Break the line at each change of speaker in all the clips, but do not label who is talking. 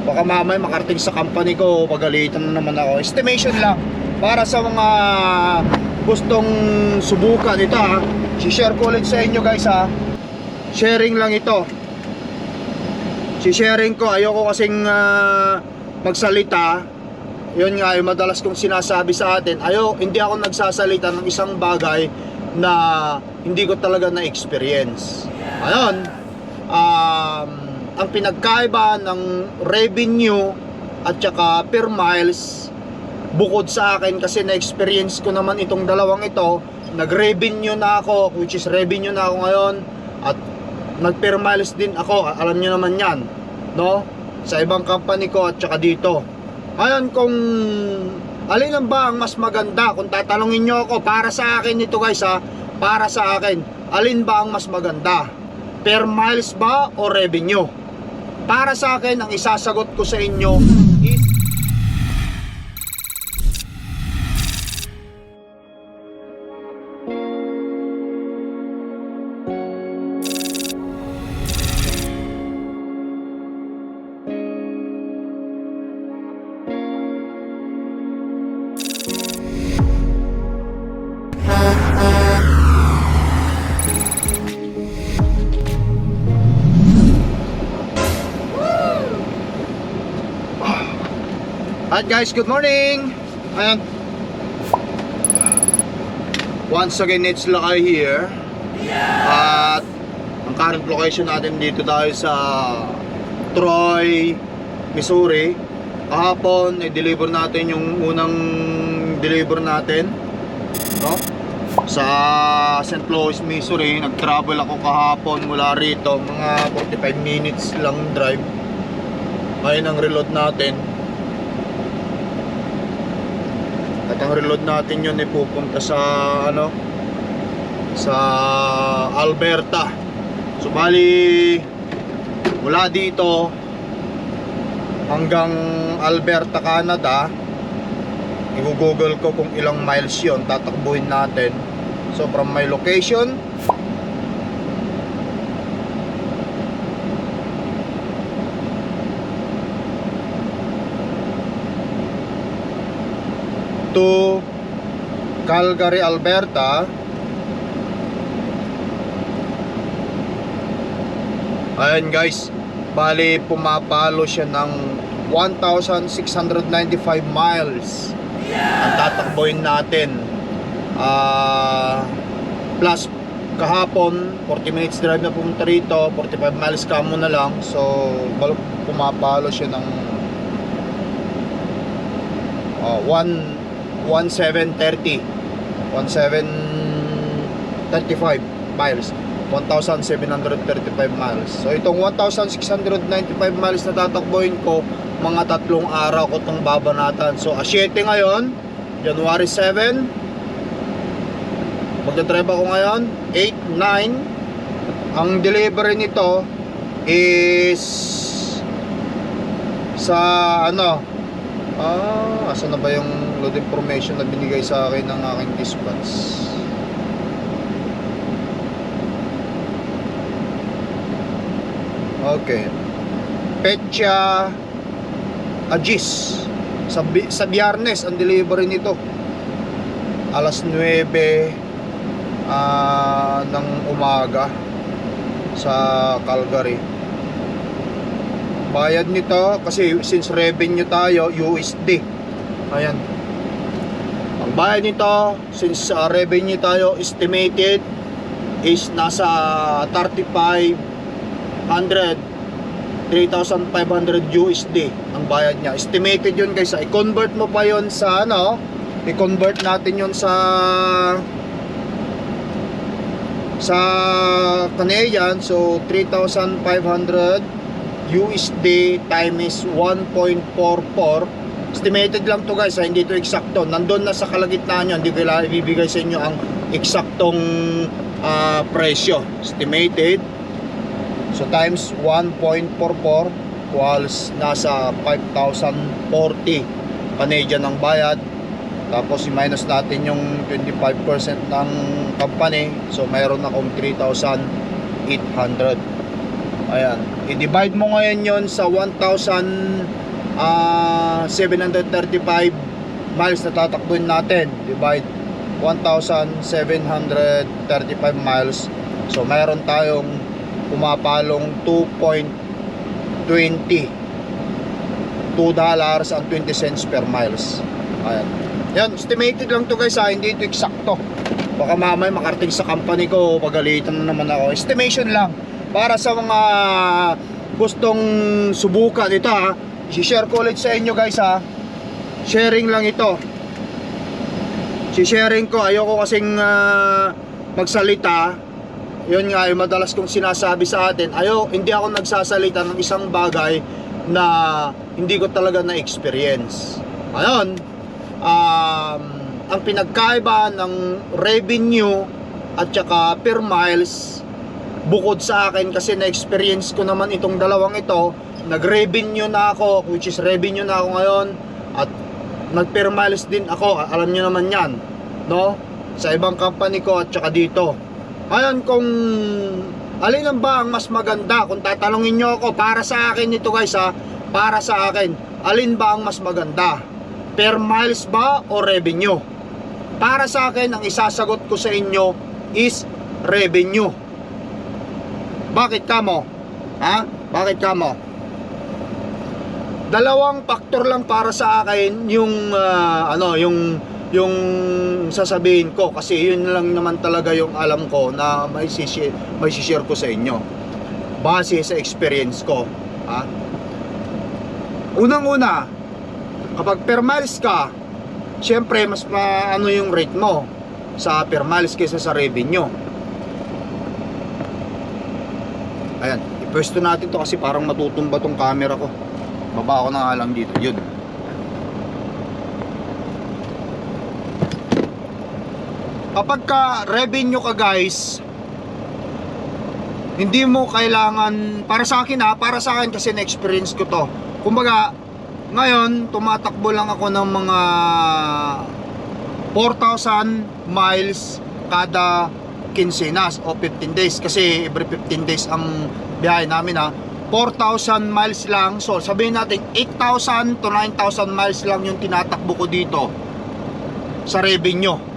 Baka mamaya makarating sa company ko, pagalitan na naman ako. Estimation lang para sa mga gustong subukan ito ha. Si-share ko ulit sa inyo guys ha. Sharing lang ito. Si-sharing ko, ayoko kasing magsalita. Yun nga yung madalas kong sinasabi sa atin. Hindi ako nagsasalita ng isang bagay na hindi ko talaga na-experience. Ayun, ang pinagkaiba ng revenue at saka per miles, bukod sa akin kasi na-experience ko naman itong dalawang ito, nag-revenue na ako, which is revenue na ako ngayon, at nag-per miles din ako, alam nyo naman yan, no? Sa ibang company ko at saka dito. Ngayon, kung alin ang ba ang mas maganda, kung tatanungin nyo ako, para sa akin ito guys ha, para sa akin, alin ba ang mas maganda? Per miles ba o revenue? Para sa akin, ang isasagot ko sa inyo is Hi guys, good morning! Ayan. Once again, it's Lakay here. At ang current location natin dito tayo sa Troy, Missouri. Kahapon, i-deliver natin yung unang deliver natin, no? Sa St. Louis, Missouri. Nag-travel ako kahapon mula rito. Mga 45 minutes lang drive. Ngayon ang reload natin. At ang reload natin yun ay pupunta sa sa Alberta. So bali mula dito hanggang Alberta, Canada, i-google ko kung ilang miles yon, tatakbuhin natin. So from my location to Calgary, Alberta, ayan guys, bali pumapalo siya ng 1,695 miles ang tatakbohin natin. Plus kahapon 40 minutes drive na pumunta rito, 45 miles kamo na lang. So pumapalo siya ng 1735 miles, 1,735 miles. So itong 1,695 miles na tatakbohin ko, mga 3 araw ko itong babanatan. So 7 ngayon, January 7, magdadrive ako ngayon 8, 9. Ang delivery nito is sa asa na ba yung load information na binigay sa akin ng aking dispatch? Okay, Petsa Agis, sa Biyernes ang delivery nito, alas 9 ng umaga sa Calgary. Bayad nito kasi since revenue tayo, USD. Ayan. Ang bayad nito since revenue tayo, estimated is nasa 3,500 USD ang bayad niya. Estimated yun guys. I-convert mo pa yun sa i-convert natin yun sa Canadian. So 3,500 USD times 1.44. Estimated lang to guys, hindi to eksakto. Nandun na sa kalagitnaan nyo, hindi ko ibibigay sa inyo ang eksaktong presyo. Estimated. So times 1.44 equals nasa 5,040 Canadian ang bayad. Tapos i-minus natin yung 25% ng company. So mayroon akong 3,800. Ayan, i-divide mo ngayon yon sa 1,735 miles na tatakbuhin natin. Divide 1,735 miles. So mayroon tayong pumapalong 2.20 $2.20 per miles. Ayan. Yan, estimated lang to guys ha, hindi ito eksakto. Baka mamay makarating sa company ko, pagalitan na naman ako. Estimation lang para sa mga gustong subukan ito ha. I-share ko ulit sa inyo guys ha. Sharing lang ito. Si-sharing ko, ayoko kasing magsalita. Yun nga yung madalas kong sinasabi sa atin. Hindi ako nagsasalita ng isang bagay na hindi ko talaga na-experience. Ayun, ang pinagkaiba ng revenue at saka per miles, bukod sa akin kasi na-experience ko naman itong dalawang ito, nag-revenue na ako, which is revenue na ako ngayon, at nag-per miles din ako, alam nyo naman yan, no? Sa ibang company ko at saka dito. Ngayon, kung alin ang ba ang mas maganda, kung tatanungin nyo ako, para sa akin ito guys ha, para sa akin, alin ba ang mas maganda? Per miles ba o revenue? Para sa akin, ang isasagot ko sa inyo is revenue. Bakit kamo? Ha? Bakit kamo? Dalawang faktor lang para sa akin yung yung sasabihin ko, kasi yun lang naman talaga yung alam ko na may share ko sa inyo base sa experience ko. Ha? Unang-una, kapag per miles ka, syempre mas ano yung rate mo sa per miles kaysa sa revenue. Ayan, ipwesto natin to kasi parang matutumba tong camera ko. Baba ako na nga lang dito. Yun. Kapag ka revenue ka guys, hindi mo kailangan, para sa akin ha, para sa akin kasi na-experience ko to. Kumbaga, ngayon tumatakbo lang ako ng mga 4,000 miles kada quincenas o 15 days, kasi every 15 days ang biyahe namin ha. 4,000 miles lang, so sabihin natin 8,000 to 9,000 miles lang yung tinatakbo ko dito sa revenue.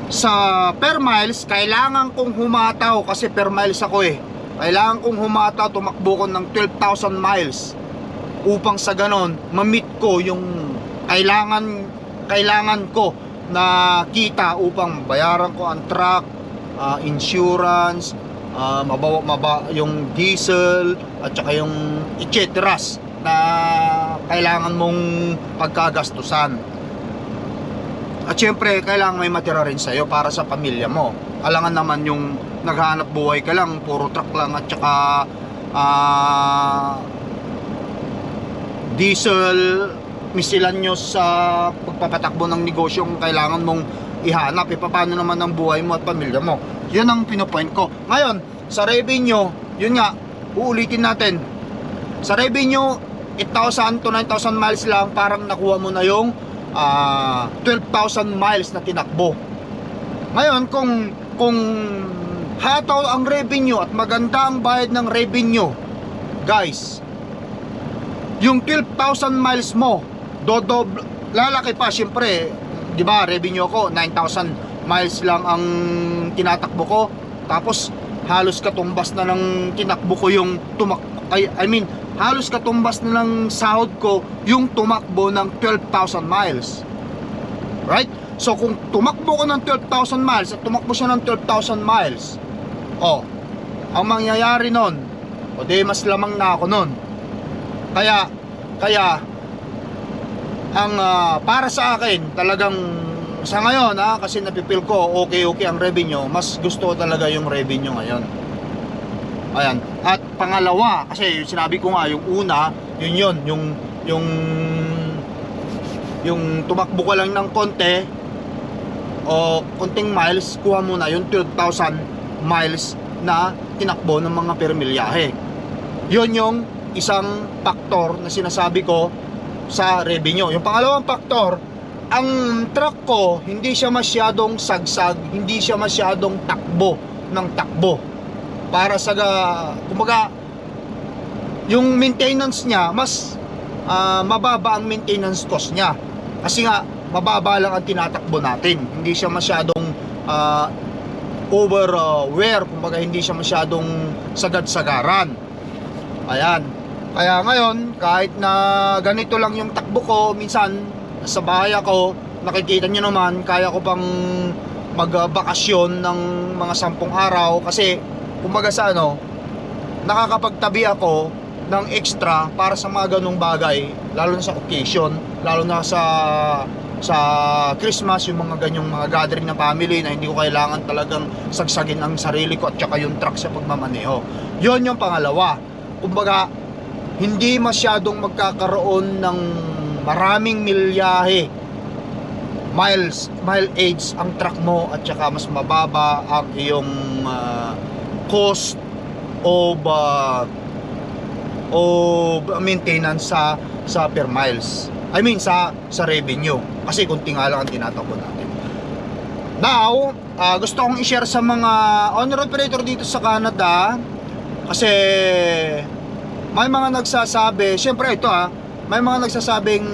Sa per miles, kailangan kong humataw kasi per miles ako eh. Kailangan kong humataw, tumakbo ko ng 12,000 miles upang sa ganon ma-meet ko yung kailangan ko na kita upang bayaran ko ang truck, insurance, yung diesel at saka yung etceteras na kailangan mong pagkagastusan. At syempre, kailangan may matira rin sa'yo para sa pamilya mo. Alangan naman yung naghahanap buhay ka lang, puro truck lang at saka diesel, miscellaneous sa pagpapatakbo ng negosyo kung kailangan mong ihanap. Paano naman ang buhay mo at pamilya mo? Yan ang pinopoint ko. Ngayon, sa revenue, yun nga, uulitin natin. Sa revenue, 8,000 to 9,000 miles lang, parang nakuha mo na yung 12,000 miles na tinakbo. Ngayon, kung hataw ang revenue at maganda ang bayad ng revenue, guys, yung 12,000 miles mo, lalaki pa, syempre, di ba, revenue ko 9,000 miles lang ang tinatakbo ko, tapos halos katumbas na ng tinakbo ko yung halos katumbas na ng sahod ko yung tumakbo ng 12,000 miles. Right? So kung tumakbo ko ng 12,000 miles at tumakbo siya ng 12,000 miles, ang mangyayari nun, di mas lamang na ako nun. Kaya ang para sa akin, talagang sa ngayon kasi napipil ko okay ang revenue, mas gusto ko talaga yung revenue ngayon. Ayan. At pangalawa, kasi sinabi ko nga, yung una, yung tumakbo ko lang ng konti o konting miles, kuha mo na yung 12,000 miles na tinakbo ng mga permilyahe. Yun yung isang faktor na sinasabi ko sa revenue. Yung pangalawang faktor, ang truck ko hindi siya masyadong sagsag, hindi siya masyadong takbo ng takbo. para sa kumbaga yung maintenance niya mas mababa ang maintenance cost niya kasi nga mababa lang ang tinatakbo natin, hindi siya masyadong over wear, kumbaga hindi siya masyadong sagad-sagaran. Ayan, kaya ngayon kahit na ganito lang yung takbo ko, minsan sa bahay ako, nakikita nyo naman kaya ko pang magbakasyon ng mga 10 araw kasi kumbaga sa nakakapagtabi ako ng extra para sa mga ganong bagay, lalo na sa occasion, lalo na sa Christmas, yung mga ganyong mga gathering na family na hindi ko kailangan talagang sagsagin ang sarili ko at saka yung truck sa pagmamaneho. Yon yung pangalawa, kumbaga hindi masyadong magkakaroon ng maraming mileage ang truck mo at saka mas mababa ang iyong cost of maintenance sa per miles. I mean sa revenue kasi kunti nga lang ang tinatakbo natin. Now, gusto kong i-share sa mga owner operator dito sa Canada kasi may mga nagsasabi, syempre ito may mga nagsasabing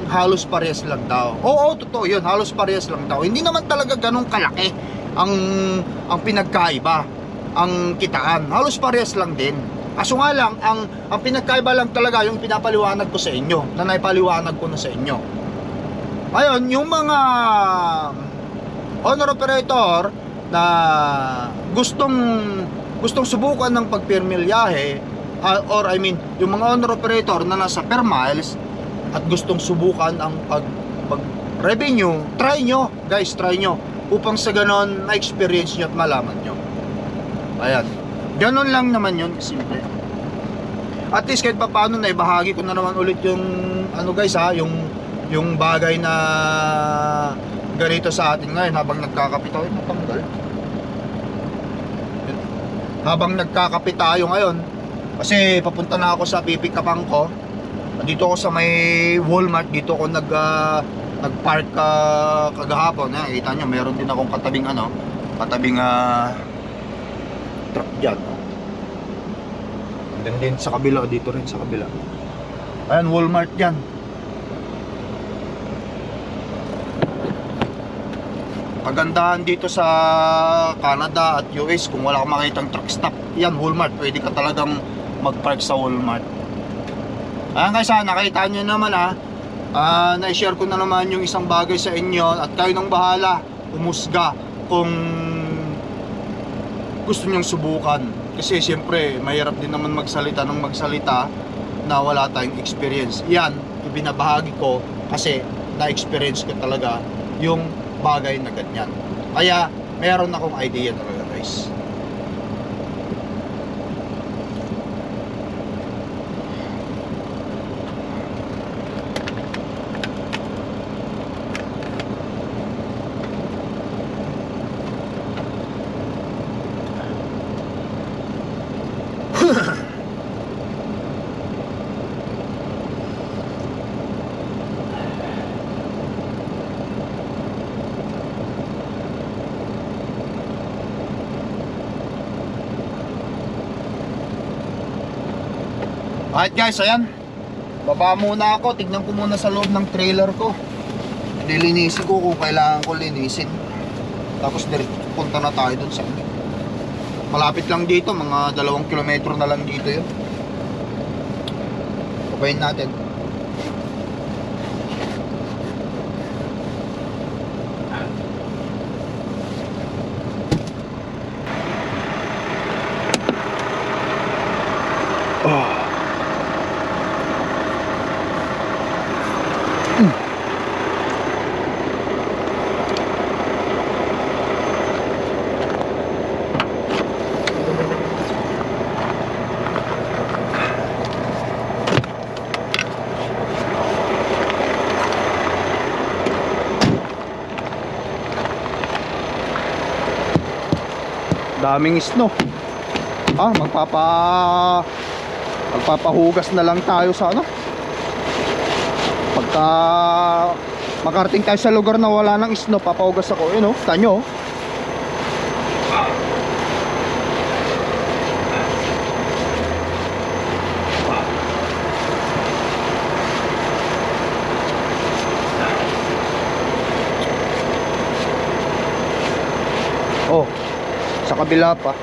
halos parehas lang daw. Oo, totoo yun, halos parehas lang daw. Hindi naman talaga ganun kalaki ang pinagkaiba, ang kitaan. Halos parehas lang din. Kaso nga lang, ang pinagkaiba lang talaga yung pinapaliwanag ko sa inyo, na naipaliwanag ko na sa inyo. Ngayon, yung mga owner operator na gustong subukan ng pagpirmilyahe, or I mean, yung mga owner operator na nasa per miles at gustong subukan ang pag revenue, try nyo guys, try nyo upang sa ganon na-experience nyo at malaman nyo. Ayan, ganon lang naman yun, simple. At least kahit pa paano na ibahagi ko na naman ulit yung guys yung bagay na ganito sa atin ngayon habang nagkakape tayo. Matanggal. Habang nagkakape tayo ngayon kasi papunta na ako sa pipikapang ko. Dito ako sa may Walmart, dito ako nagpark kagahapon. Kita nyo, meron din akong katabing truck dyan. And then sa kabila, dito rin sa kabila. Ayan, Walmart yan. Kagandahan dito sa Canada at US, kung wala kang makitang truck stop, yan Walmart, pwede ka talagang magpark sa Walmart. Ayan guys, nakita nyo naman na-share ko na naman yung isang bagay sa inyo at kayo nang bahala umusga kung gusto nyong subukan. Kasi siyempre mahirap din naman magsalita na wala tayong experience. Yan, ibinabahagi ko kasi na-experience ko talaga yung bagay na ganyan. Kaya meron akong idea talaga guys. Alright guys, ayan, baba muna ako, tignan ko muna sa loob ng trailer ko, lilinisin ko kung kailangan ko linisin, tapos punta na tayo dun sa malapit lang dito, mga 2 kilometro na lang dito yun. Pabayin natin. Daming snow. Magpapahugas na lang tayo sa pagka makarating tayo sa lugar na wala ng snow, papahugas ako. Yun tanyo. Oh, sa kabila pa.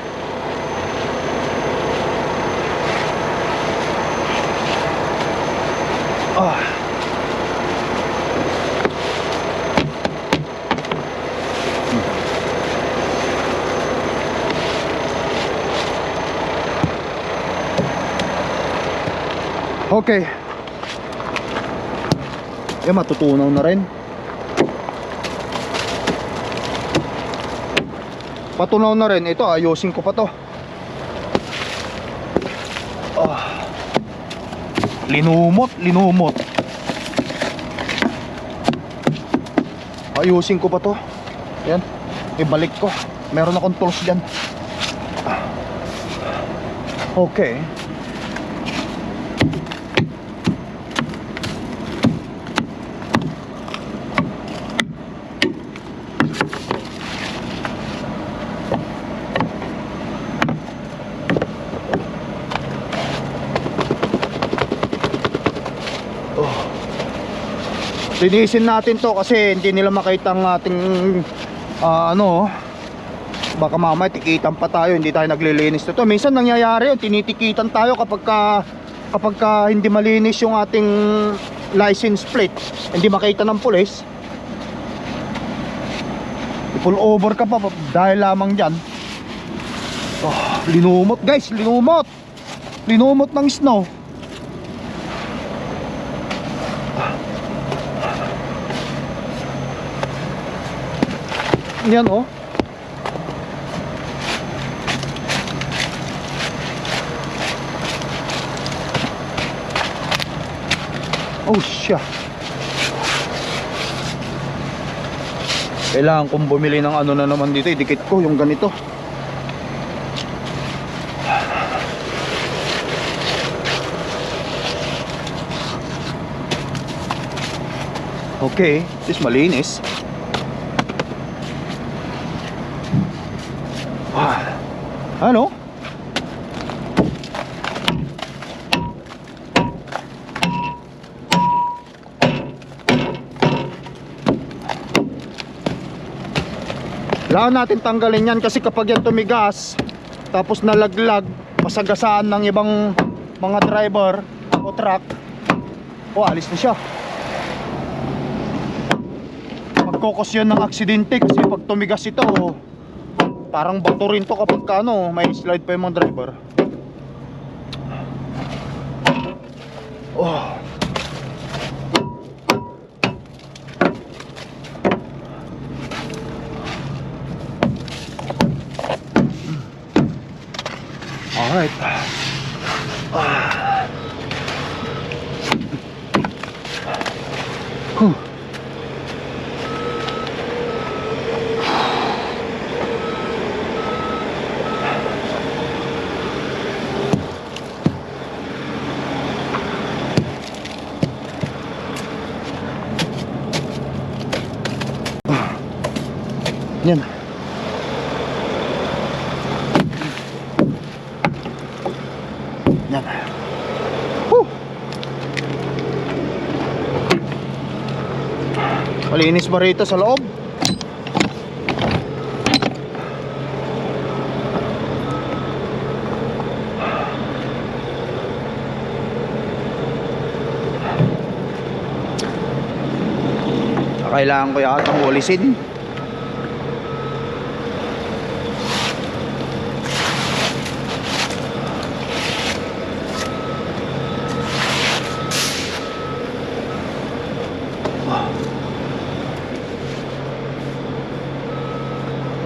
Ah. Okay. Matutunaw na rin. Patunaw na rin. Ito, ayusin ko pa to. Linumot. Ayusin ko pa to. Yan. Ibalik ko. Meron akong tools dyan. Okay. Linisin natin to kasi hindi nila makita ang ating baka mamaya tikitan pa tayo, hindi tayo naglilinis nito. Minsan nangyayari yun, tinitikitan tayo kapag hindi malinis yung ating license plate, hindi makita ng pulis. I-pull over ka pa dahil lamang dyan. Linumot guys, linumot ng snow. Yan oh. Oh siya. Kailangan kong bumili ng ano na naman dito, idikit ko yung ganito. Okay, this malinis. Ano? Kailangan natin tanggalin yan kasi kapag yan tumigas tapos nalaglag, masagasaan ng ibang mga driver o truck, alis na siya. Magkokos yan ng aksidente kasi pag tumigas ito, parang bato rin to kapag may slide pa yung mga driver. Alright. Yan. Yan. Malinis ba rito sa loob? Kailangan ko yatang ulisin.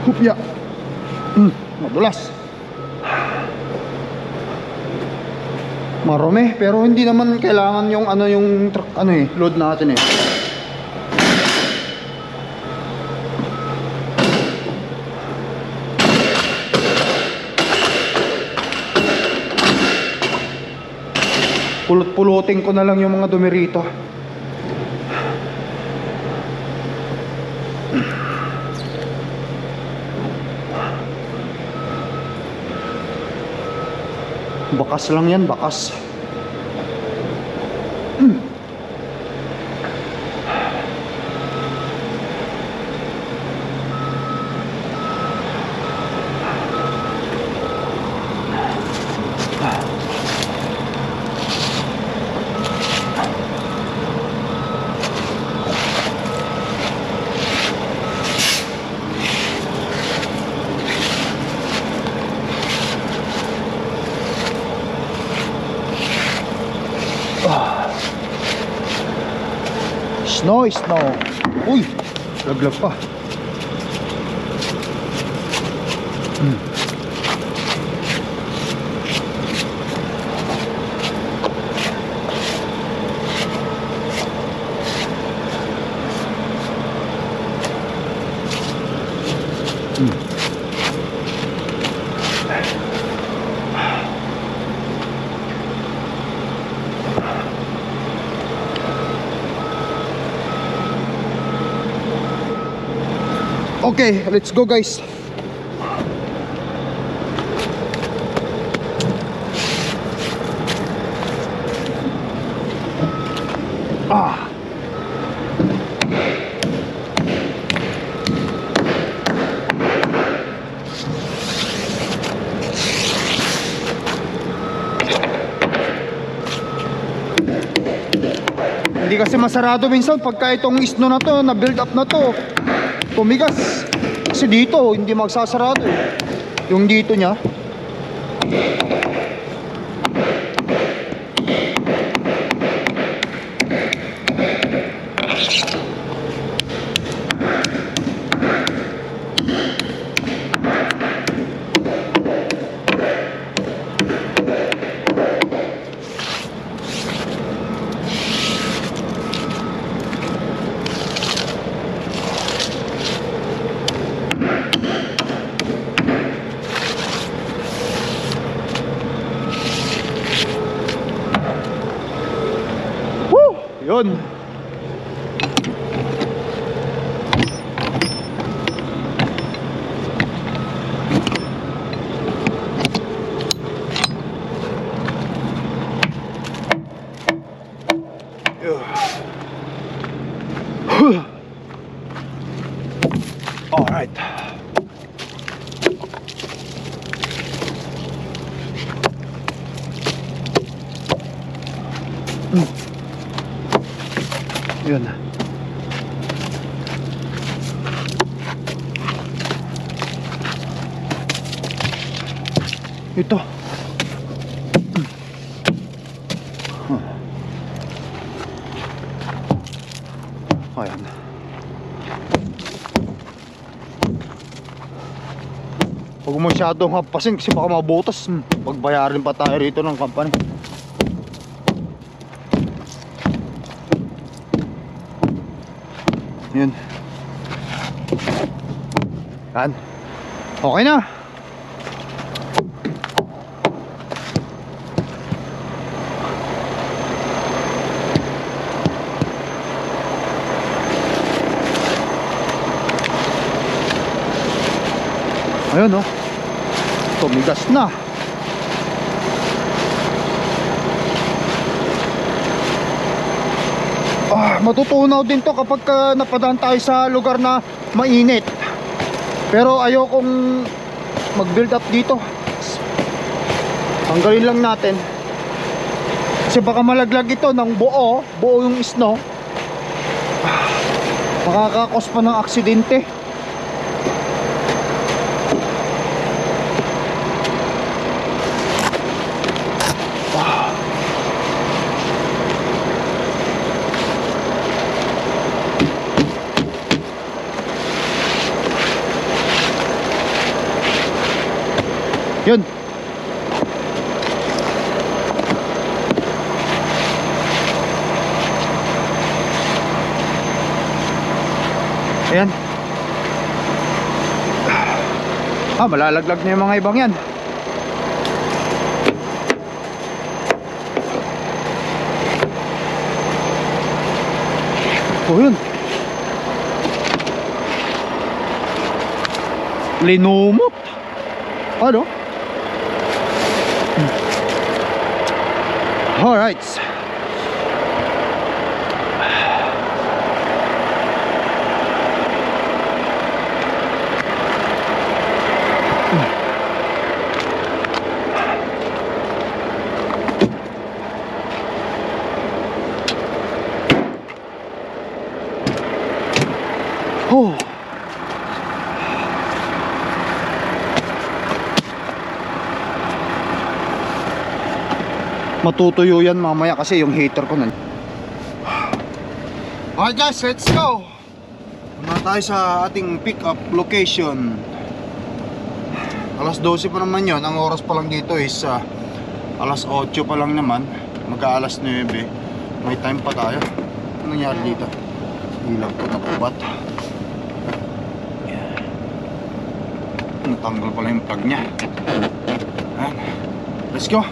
Hupya. Madulas. Marumi, pero hindi naman kailangan yung yung truck load natin eh. Pulot-pulutin ko na lang yung mga dumi rito. Bakas lang yan, bakas. Ah. Snow. Uy, laglag pa. Okay, let's go guys. Hindi kasi masarado minsan pagka itong isno na to, na build up na to, tumigas. Kasi dito hindi magsasarado eh. Yung dito niya. Yun. All right. Yun. Ito. Ayan. Huwag mo masyadong hapasin kasi baka mabutas. Pagbayarin pa tayo rito ng company. Yun. Yan. Okay na. Ayun oh. Tumigas na. Matutunaw din to kapag napadaan tayo sa lugar na mainit. Pero ayokong mag-build up dito. Tanggalin lang natin. Kasi baka malaglag ito ng buo yung snow. Makakakos pa ng aksidente. Yun. Ayan. Malalaglag na yung mga ibang yan. Oh, yun. Linumot. Ano? Alright. Oh. Matutuyo yan mamaya kasi yung heater ko nan. Okay guys, let's go. Muna tayo sa ating pick up location. Alas 12 pa naman yon. Ang oras pa lang dito is alas 8 pa lang naman. Mag-aalas 9. May time pa tayo. Anong nangyari dito? Ilaw ko nakubat. Natanggal pala yung plug nya. Ayan. Let's go.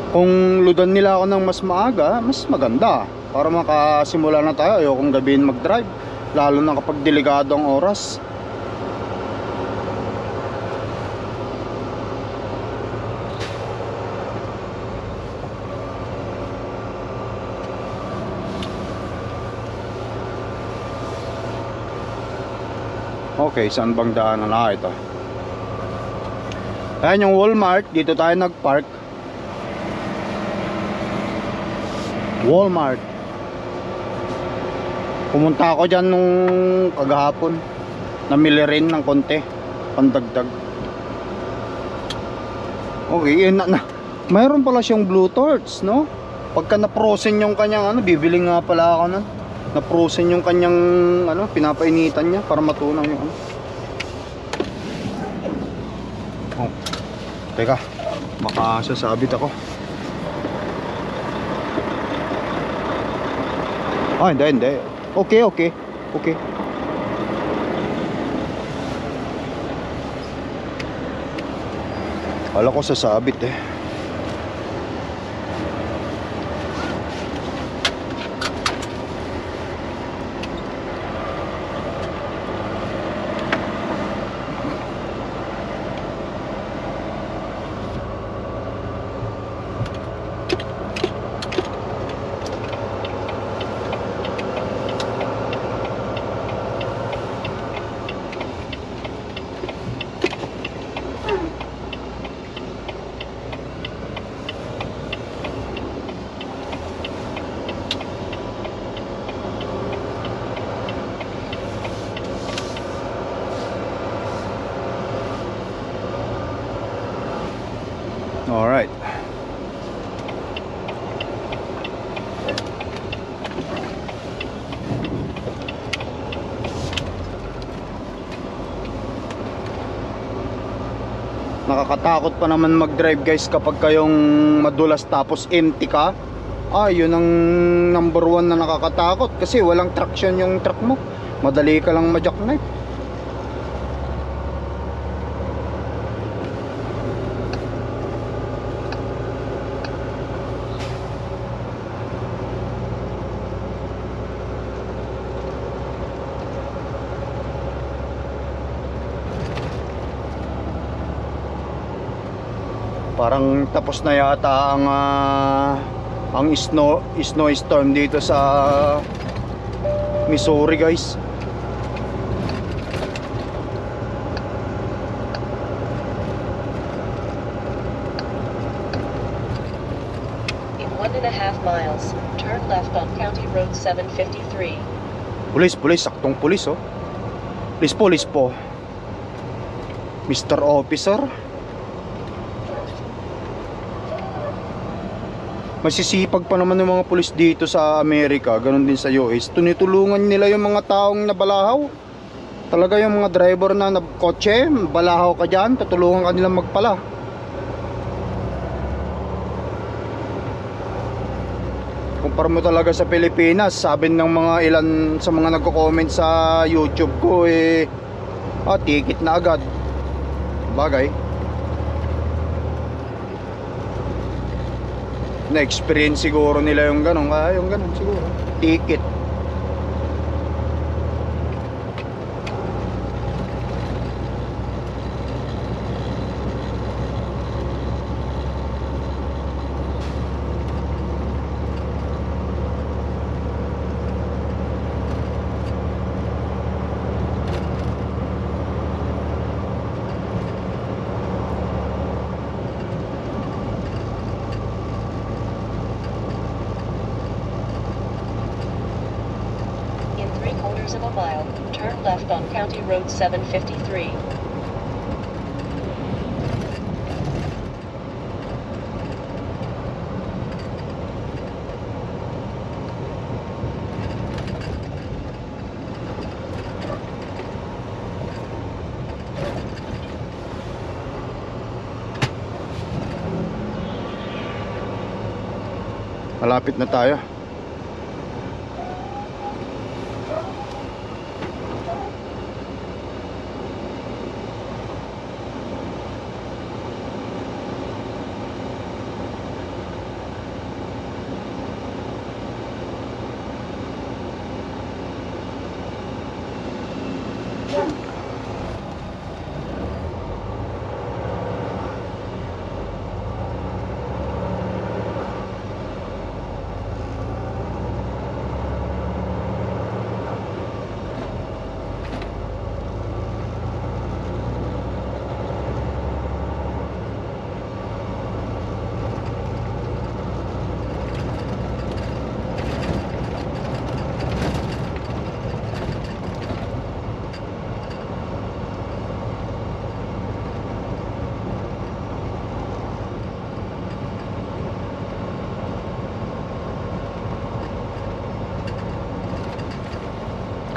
Kung ludan nila ako ng mas maaga, mas maganda para makasimula na tayo. Ayokong gabihin mag-drive, lalo na kapag delikado ang oras. Okay, saan bang daanan na ito? Ayan yung Walmart, dito tayo nag-park. Walmart. Pumunta ako dyan nung kagahapon. Namili rin ng konti pandagdag. Okay, yun na. Mayroon pala siyang Bluetooth, no? Pagka na-frozen yung kanyang ano, bibili nga pala ako nun. Na-frozen yung kanyang ano, pinapainitan niya para matunaw yung ano. Oh. Teka, baka sasabit ako. Ah, hindi. Okay. Kala ko sasabit eh. Alright. Nakakatakot pa naman mag-drive guys kapag kayong madulas tapos empty ka. Yun ang number 1 na nakakatakot kasi walang traction yung truck mo. Madali ka lang ma-jackknife. Parang tapos na yata ang snowstorm dito sa Missouri guys.
In 1.5 miles, turn left on County Road 753.
Pulis, saktong pulis oh. Pulis po. Mr. Officer. Masisipag pa naman ng mga pulis dito sa Amerika, ganun din sa US. Tunitulungan nila yung mga taong nabalahaw. Talaga yung mga driver na kotse, balahaw ka dyan, tutulungan ka nilang magpala. Kumpara mo talaga sa Pilipinas, sabi ng mga ilan sa mga nagko-comment sa YouTube ko ticket na agad. Bagay. Na-experience siguro nila yung ganun, yung ganun siguro. Ticket.
Of a mile, turn left on County Road 753.
Malapit na tayo.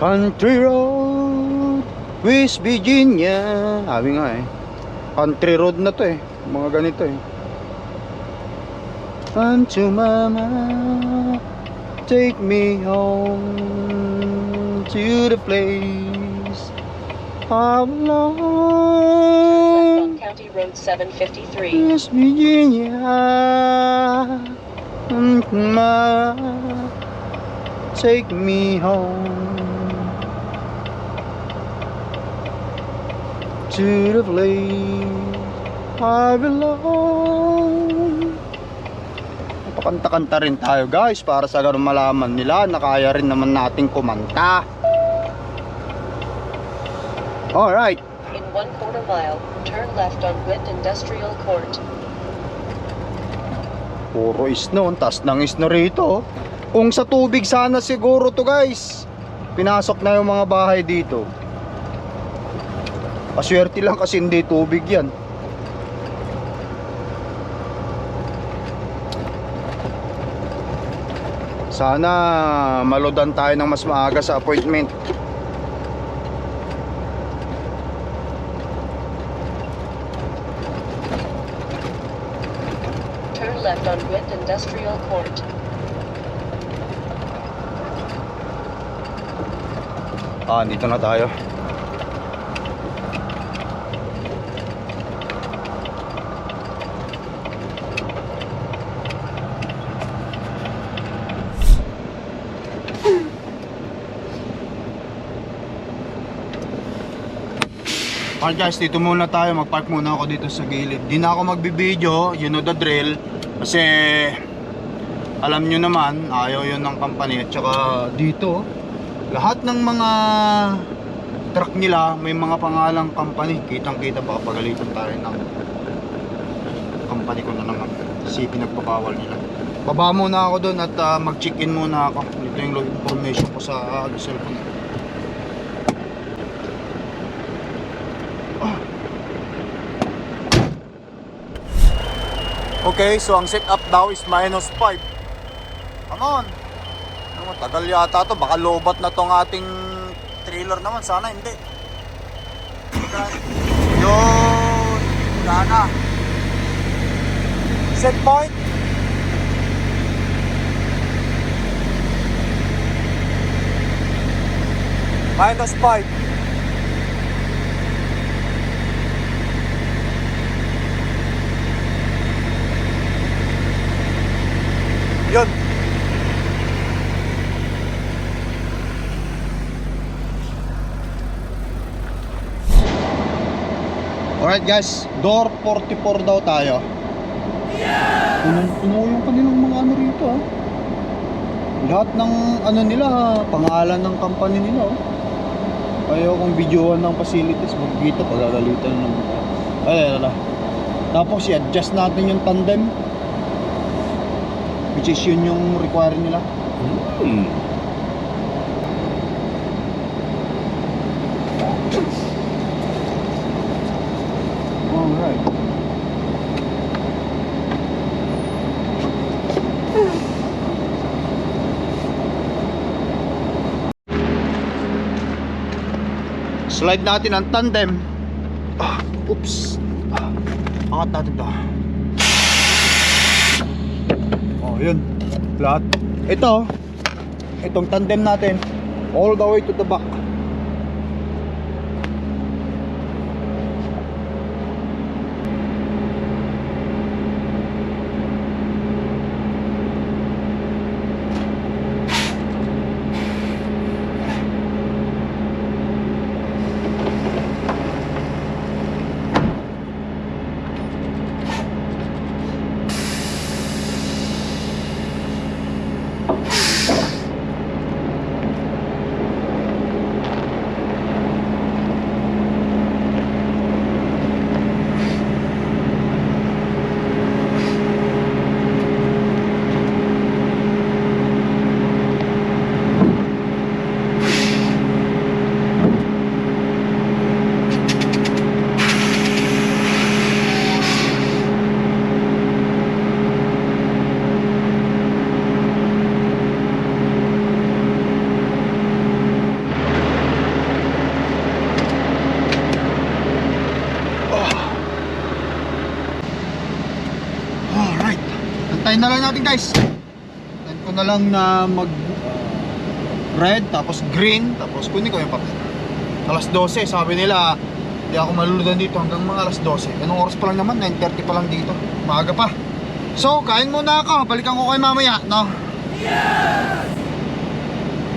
Country Road, West Virginia. Sabi nga eh, country road na to eh. Mga ganito eh. Come to mama, take me home to the place I
Left
belong.
on County Road 753.
West Virginia, mama, take me home to the place I belong. Napakanta-kanta rin tayo guys, para sa ganun malaman nila na kaya rin naman nating kumanta. Alright.
In 1/4 mile, turn left on Wind Industrial Court.
Puro snow, tas ng snow rito. Kung sa tubig sana siguro to guys, pinasok na yung mga bahay dito. Paswerte lang kasi hindi tubig yan. Sana maludan tayo ng mas maaga sa appointment.
Turn left on Wind Industrial Court.
Dito na tayo. Alright guys, dito muna tayo. Mag-park muna ako dito sa gilid. Di na ako magbibideo, you know the drill. Kasi alam nyo naman, ayaw yun ng company. At saka dito, lahat ng mga truck nila may mga pangalang company. Kitang-kita, baka pagalitan tayo ng company ko na naman. Kasi pinagpapawal nila. Baba muna ako doon at mag-check-in muna ako. Ito yung log information ko sa cellphone. Okay, so ang setup daw is -5. Come on. Tagal yata to, baka lobat na tong ating trailer naman, sana hindi. Yun, sana. Set point. -5. Yun. Alright guys, door 44 daw tayo. Puno yung kanilang mga ano rito ah. Lahat ng ano nila, pangalan ng company nila oh. Ayaw kong videoan ng facilities, magkita pagagalitan ng ay. Tapos i-adjust natin yung tandem, which is yun yung require nila. Alright. Slide natin ang tandem. Oops. Angat natin to. Oh, yun. lahat. Itong tandem natin all the way to the back. Alright, antayin na lang natin guys. Antayin ko na lang na mag red, tapos green, tapos kunin ko yung papel. Alas 12, sabi nila hindi ako maluludan dito hanggang mga alas 12. Anong oras pa lang naman? 9:30 pa lang dito. Maaga pa. So, kain muna ako. Balikan ko kayo mamaya, no? Yes!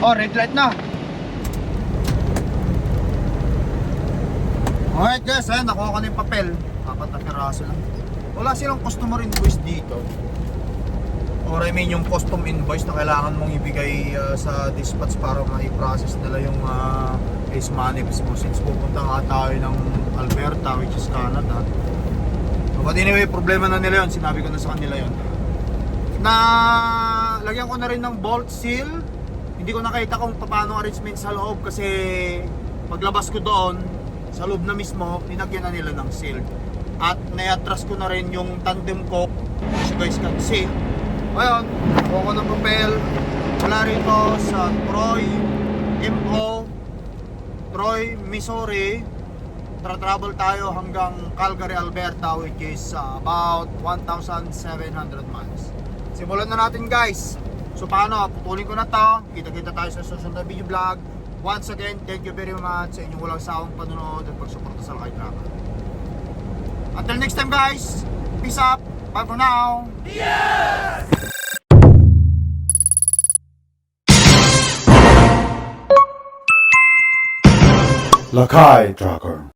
Oh, red light na. Alright guys, ayan, nakuha ko na yung papel. 4 na piraso lang. Wala silang customer invoice dito. Or I mean yung custom invoice na kailangan mong ibigay sa dispatch para ma-process nila yung case manifest mo, since pupunta nga tayo ng Alberta, which is Canada. But anyway, problema na nila yun. Sinabi ko na sa kanila yun. Na lagyan ko na rin ng bolt seal. Hindi ko nakita kung paano arrangement sa loob, kasi paglabas ko doon sa loob na mismo, linagyan na nila ng seal. At naiatras ko na rin yung tandem ko, as you guys can see. Ngayon, nakuha ko ng papel mula rito sa Troy, Missouri. Travel tayo hanggang Calgary, Alberta, which is about 1,700 miles. Simulan na natin guys. So paano, putulin ko na to. Kita-kita tayo sa susunod na video vlog. Once again, thank you very much sa inyong walang sawang panonood at pagsuporta sa Lakay Tracker. Until next time guys, peace up, bye for now. Yes!
Lakay Tracker.